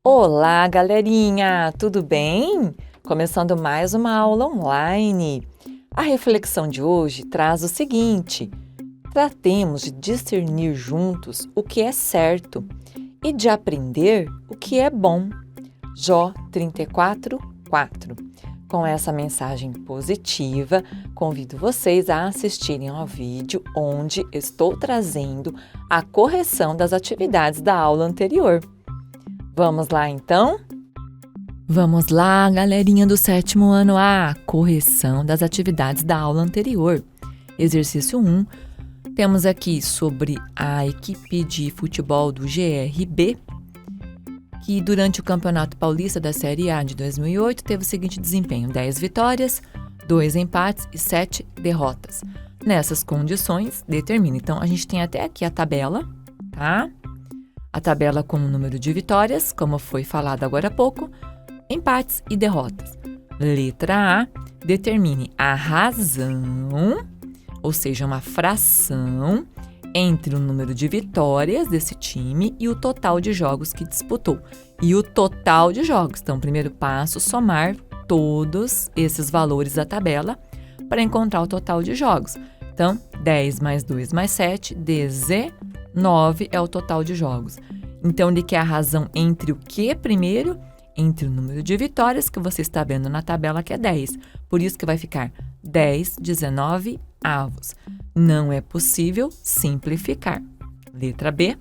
Olá, galerinha! Tudo bem? Começando mais uma aula online. A reflexão de hoje traz o seguinte: tratemos de discernir juntos o que é certo e de aprender o que é bom. Jó 34:4. Com essa mensagem positiva, convido vocês a assistirem ao vídeo onde estou trazendo a correção das atividades da aula anterior. Vamos lá, então? Vamos lá, galerinha do 7º ano A, correção das atividades da aula anterior. Exercício 1, temos aqui sobre a equipe de futebol do GRB, que durante o Campeonato Paulista da Série A de 2008 teve o seguinte desempenho: 10 vitórias, 2 empates e 7 derrotas. Nessas condições, determina. Então, a gente tem até aqui a tabela, tá? A tabela com o número de vitórias, como foi falado agora há pouco, empates e derrotas. Letra A, determine a razão, ou seja, uma fração, entre o número de vitórias desse time e o total de jogos que disputou. E o total de jogos. Então, primeiro passo, somar todos esses valores da tabela para encontrar o total de jogos. Então, 10 mais 2 mais 7, 19 é o total de jogos. Então, ele quer a razão entre o que primeiro? Entre o número de vitórias que você está vendo na tabela, que é 10. Por isso que vai ficar 10, 19 avos. Não é possível simplificar. Letra B.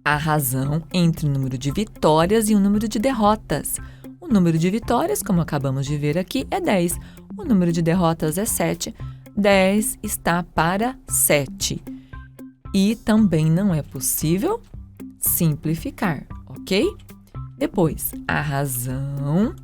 A razão entre o número de vitórias e o número de derrotas. O número de vitórias, como acabamos de ver aqui, é 10. O número de derrotas é 7. 10 está para 7. E também não é possível simplificar, ok? Depois, a razão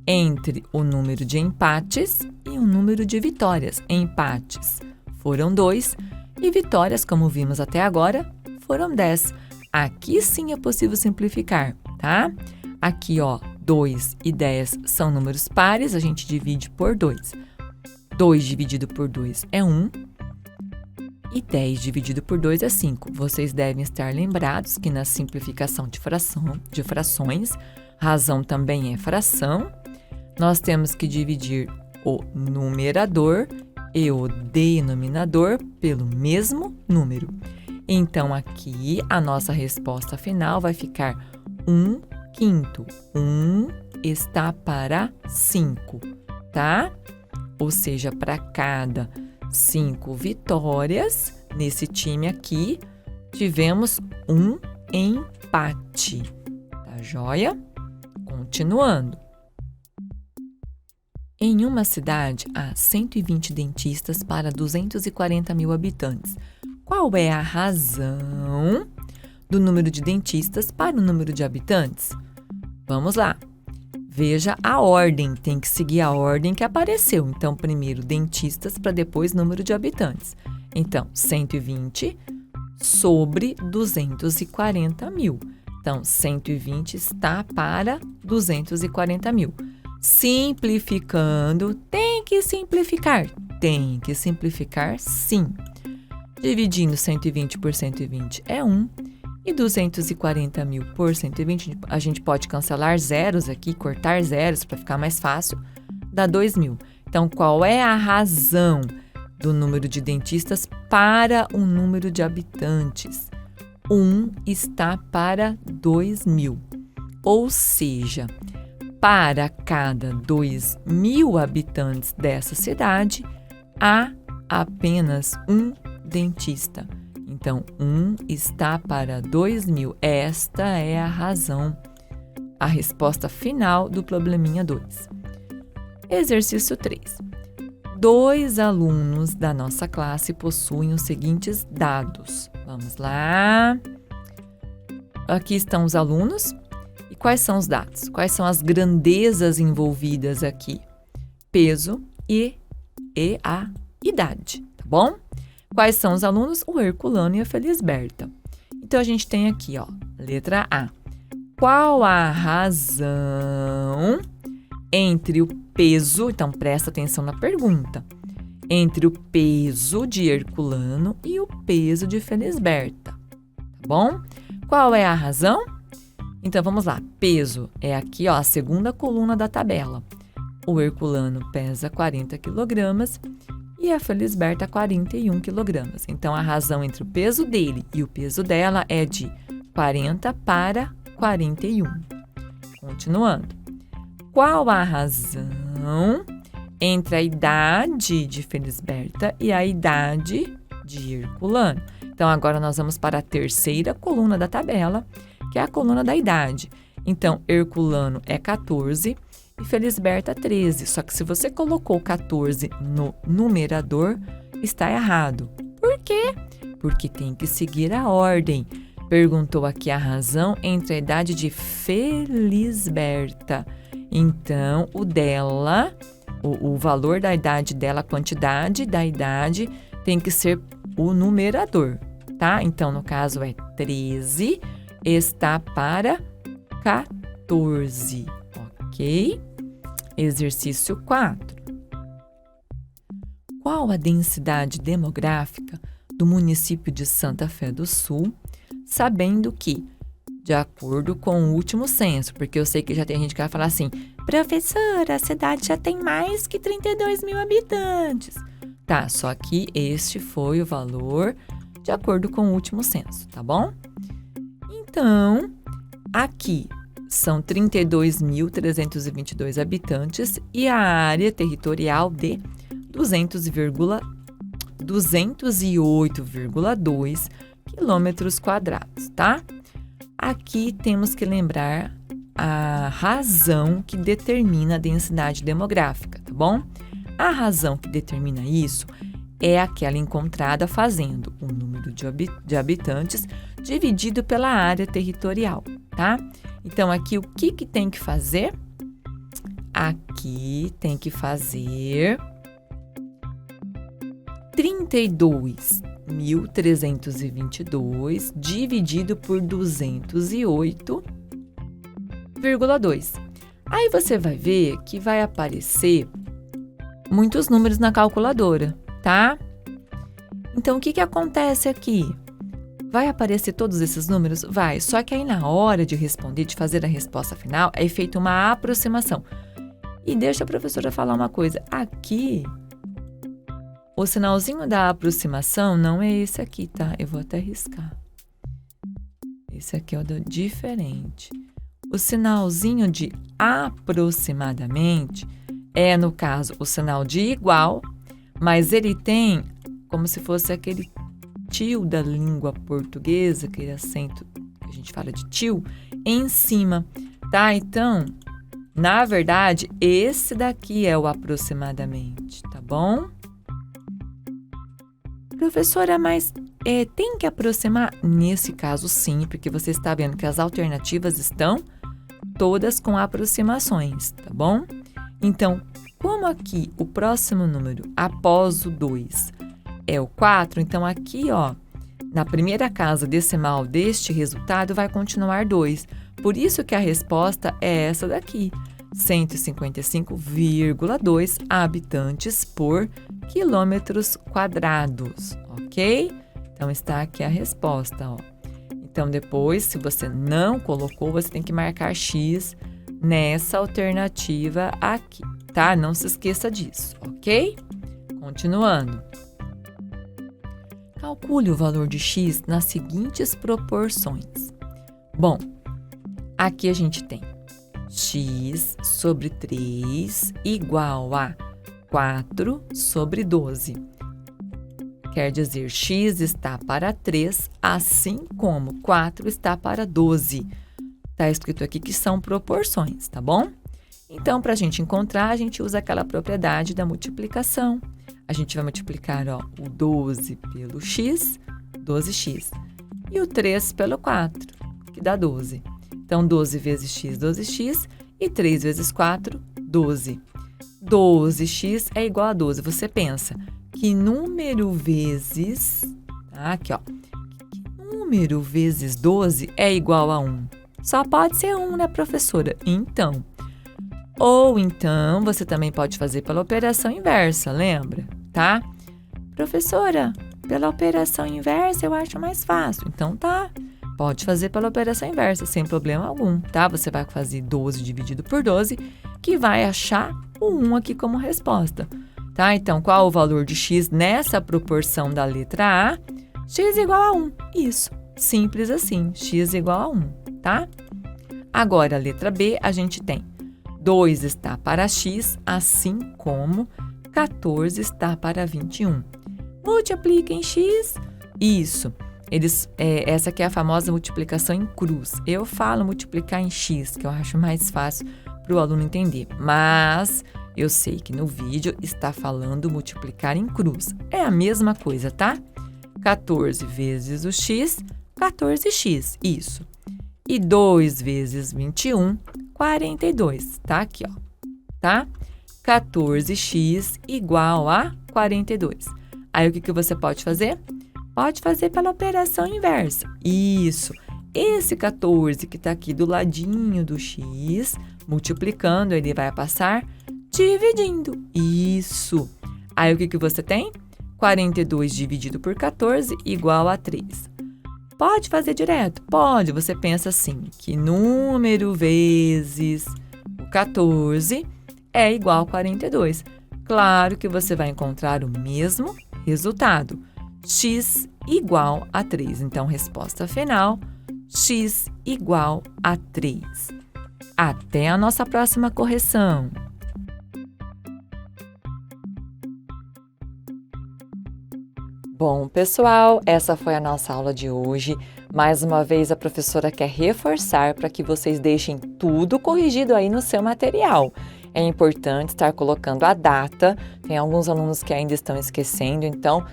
entre o número de empates e o número de vitórias. Empates foram 2 e vitórias, como vimos até agora, foram 10. Aqui sim é possível simplificar, tá? Aqui, ó, 2 e 10 são números pares, a gente divide por 2. 2 dividido por 2 é 1 e 10 dividido por 2 é 5. Vocês devem estar lembrados que na simplificação de frações, razão também é fração, nós temos que dividir o numerador e o denominador pelo mesmo número. Então, aqui, a nossa resposta final vai ficar 1/5. 1 está para 5, tá? Ou seja, para cada 5 vitórias, nesse time aqui, tivemos um empate. Tá joia? Continuando. Em uma cidade, há 120 dentistas para 240 mil habitantes. Qual é a razão do número de dentistas para o número de habitantes? Vamos lá. Veja a ordem, tem que seguir a ordem que apareceu. Então, primeiro dentistas para depois número de habitantes. Então, 120 sobre 240 mil. Então, 120 está para 240 mil. Simplificando, tem que simplificar? Tem que simplificar, sim. Dividindo 120 por 120 é 1. E 240 mil por 120, a gente pode cancelar zeros aqui, cortar zeros para ficar mais fácil, dá 2.000. Então, qual é a razão do número de dentistas para o número de habitantes? 1 está para 2.000. Ou seja, para cada 2.000 habitantes dessa cidade, há apenas um dentista. Então, 1 está para 2.000. Esta é a razão, a resposta final do probleminha 2. Exercício 3. 2 alunos da nossa classe possuem os seguintes dados. Vamos lá. Aqui estão os alunos. E quais são os dados? Quais são as grandezas envolvidas aqui? Peso e a idade, tá bom? Quais são os alunos? O Herculano e a Felisberta. Então, a gente tem aqui, ó, letra A. Qual a razão entre o peso, então presta atenção na pergunta, entre o peso de Herculano e o peso de Felisberta, tá bom? Qual é a razão? Então, vamos lá. Peso é aqui, ó, a segunda coluna da tabela. O Herculano pesa 40 kg e a Felisberta 41 kg. Então, a razão entre o peso dele e o peso dela é de 40 para 41. Continuando. Qual a razão entre a idade de Felisberta e a idade de Herculano? Então, agora nós vamos para a terceira coluna da tabela, que é a coluna da idade. Então, Herculano é 14 e Felisberta 13. Só que se você colocou 14 no numerador, está errado. Por quê? Porque tem que seguir a ordem. Perguntou aqui a razão entre a idade de Felisberta. Então, o dela, o valor da idade dela, a quantidade da idade, tem que ser o numerador, tá? Então, no caso, é 13, está para 14, ok? Exercício 4. Qual a densidade demográfica do município de Santa Fé do Sul, sabendo que, de acordo com o último censo, porque eu sei que já tem gente que vai falar assim, professora, a cidade já tem mais que 32 mil habitantes. Tá, só que este foi o valor de acordo com o último censo, tá bom? Então, aqui são 32.322 habitantes e a área territorial de 208,2 quilômetros quadrados, tá? Aqui temos que lembrar a razão que determina a densidade demográfica, tá bom? A razão que determina isso é aquela encontrada fazendo o número de habitantes dividido pela área territorial, tá? Então, aqui o que tem que fazer? Aqui tem que fazer 32.322 dividido por 208,2. Aí você vai ver que vai aparecer muitos números na calculadora, tá? Então, o que acontece aqui? Vai aparecer todos esses números? Vai, só que aí na hora de responder, de fazer a resposta final, é feita uma aproximação. E deixa a professora falar uma coisa. Aqui, o sinalzinho da aproximação não é esse aqui, tá? Eu vou até riscar. Esse aqui é o diferente. O sinalzinho de aproximadamente é, no caso, o sinal de igual, mas ele tem como se fosse aquele tio da língua portuguesa, aquele acento que a gente fala de tio, em cima, tá? Então, na verdade, esse daqui é o aproximadamente, tá bom? Professora, mas tem que aproximar? Nesse caso, sim, porque você está vendo que as alternativas estão todas com aproximações, tá bom? Então, como aqui o próximo número após o 2 é o 4, então aqui, ó, na primeira casa decimal deste resultado vai continuar 2. Por isso que a resposta é essa daqui, 155,2 habitantes por quilômetros quadrados, ok? Então, está aqui a resposta, ó. Então, depois, se você não colocou, você tem que marcar X nessa alternativa aqui, tá? Não se esqueça disso, ok? Continuando. Calcule o valor de X nas seguintes proporções. Bom, aqui a gente tem X sobre 3 igual a 4 sobre 12. Quer dizer, X está para 3, assim como 4 está para 12. Está escrito aqui que são proporções, tá bom? Então, para a gente encontrar, a gente usa aquela propriedade da multiplicação. A gente vai multiplicar, ó, o 12 pelo X, 12x. E o 3 pelo 4, que dá 12. Então, 12 vezes X, 12x. E 3 vezes 4, 12. 12x é igual a 12. Você pensa, que número vezes... Tá? Aqui, ó. Que número vezes 12 é igual a 1? Só pode ser 1, né, professora? Então... Ou então, você também pode fazer pela operação inversa, lembra? Tá? Professora, pela operação inversa eu acho mais fácil. Então, tá. Pode fazer pela operação inversa, sem problema algum, tá? Você vai fazer 12 dividido por 12, que vai achar o 1 aqui como resposta, tá? Então, qual o valor de x nessa proporção da letra A? X igual a 1. Isso, simples assim, x igual a 1, tá? Agora, a letra B, a gente tem 2 está para x, assim como 14 está para 21. Multiplica em x. Isso. Essa aqui é a famosa multiplicação em cruz. Eu falo multiplicar em x, que eu acho mais fácil para o aluno entender. Mas eu sei que no vídeo está falando multiplicar em cruz. É a mesma coisa, tá? 14 vezes o x, 14x. Isso. E 2 vezes 21, 42. Tá aqui, ó. Tá? 14x igual a 42. Aí, o que você pode fazer? Pode fazer pela operação inversa. Isso. Esse 14 que está aqui do ladinho do x, multiplicando, ele vai passar dividindo. Isso. Aí, o que você tem? 42 dividido por 14 igual a 3. Pode fazer direto? Pode. Você pensa assim, que número vezes o 14 é igual a 42. Claro que você vai encontrar o mesmo resultado. X igual a 3. Então, resposta final, x igual a 3. Até a nossa próxima correção. Bom, pessoal, essa foi a nossa aula de hoje. Mais uma vez, a professora quer reforçar para que vocês deixem tudo corrigido aí no seu material. É importante estar colocando a data. Tem alguns alunos que ainda estão esquecendo, então,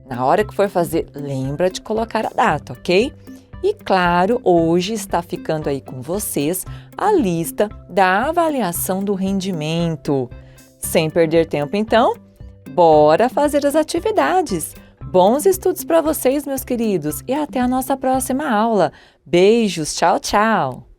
na hora que for fazer, lembra de colocar a data, ok? E claro, hoje está ficando aí com vocês a lista da avaliação do rendimento. Sem perder tempo, então, bora fazer as atividades! Bons estudos para vocês, meus queridos, e até a nossa próxima aula. Beijos, tchau, tchau!